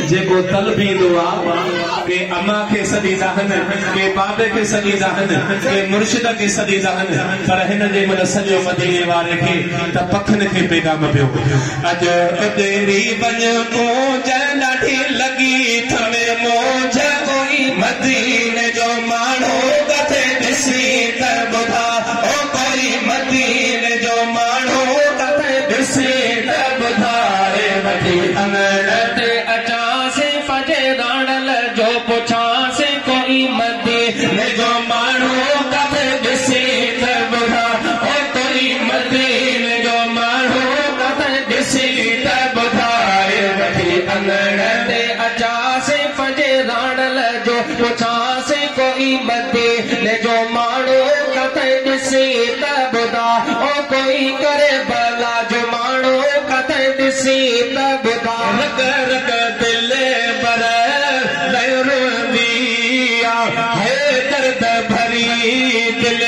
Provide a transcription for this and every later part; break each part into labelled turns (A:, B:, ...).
A: जेको तलब के अम्मा के सदी ज़हन के बाबे के सदी ज़हन के मुर्शिद के सदी ज़हन पर हिन जे मन सॼो मदीने वारे के त पखन के पैगाम पियो अज तेरी वञ मौज ॾाढी लगी थमे मौज कोई मदीने जो माण्हू कथे ॾिसी त ॿुधा ओ कोई मदीने जो माण्हू कथे ॾिसी त ॿुधा रे वठी अंगण ते अचांसि फजे राणल जो पुछांसि कोई मदीने जो माण्हू कथे ॾिसी त ॿुधा ओ कोई मदीने जो माण्हू कथे ॾिसी त ॿुधा रे वठी अंगण ते अचांसि फजे राणल जो पुछांसि कोई मदीने जो माण्हू कथे ॾिसी त ॿुधा ओ कोई करे भला जो माण्हू कथे ॾिसी त ॿुधा रग रग दिल पर लहरंदिया है दर्द भरी दिल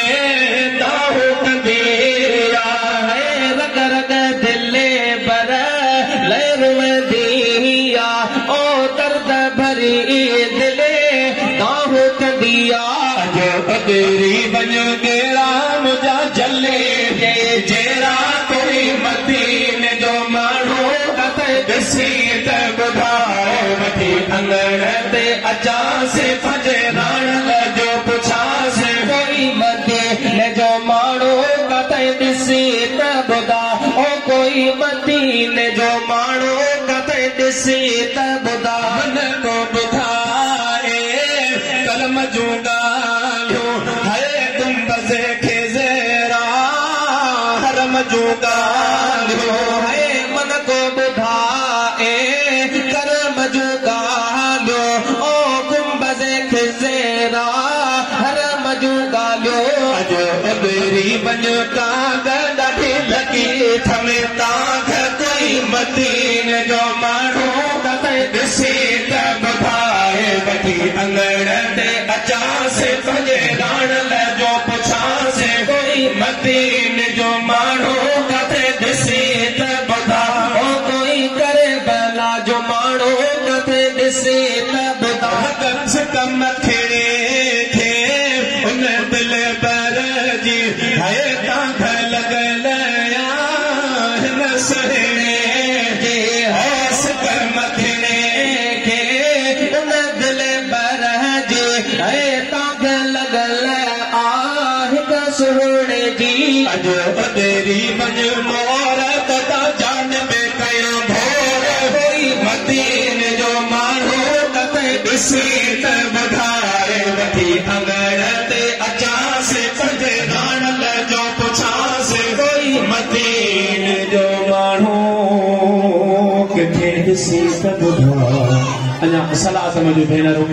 A: दाहू कंदिया है रग रग दिल पर लहरंदिया ओ दर्द भरी दिल दाहू कंदिया जो अगरी वञ गेरा मुंहिंजा जले जेरा कोई मदीने जो माण्हू कथे ॾिसी त ॿुधाए वठी अंगण ते अचांसि फजे राणल जो पुछांसि कोई मदीने जो माण्हू कथे ॾिसी त ॿुधा ओ कोई मदीने जो माण्हू कथे ॾिसी त ॿुधा मन को ॿुधाए कलम जूं ॻाल्हियूं है गुंबज़ खे ज़ेरा हरम जूं ॻाल्हियूं है मन को ॿुधाए करम जूं ॻाल्हियूं ओ गुंबज़ खे ज़ेरा हरम जूं ॻाल्हियूं अॼु अगरी वञ काग ॾाढी लगी थमे ताख कोई मदीने जो माण्हू कथे ॾिसी त ॿुधाए वठी अंगण ते अचांसि फजे राणल जो पुछांसि कोई मदीने जो माण्हू कथे ॾिसी त ॿुधा ओ कोई करे भला जो माण्हू कथे ॾिसी त ॿुधा कम से कम खे उन दिल पर जी है ताख लॻल हिन सुहिणे जे होस कर्म खे उन दिल पर जी है ताख लॻल हिक सुहिणे जी अॼु अगरी वञ मोर त जान में कयो भोर कोई मदीने जो माण्हू कथे ॾिसी त ॿुधाए वठी अंगण ते अचांसि फजे राणल जो पुछांसि कोई मदीने जो माण्हू किथे ॾिसी त ॿुधा अञा सलाह समझो भेनरूं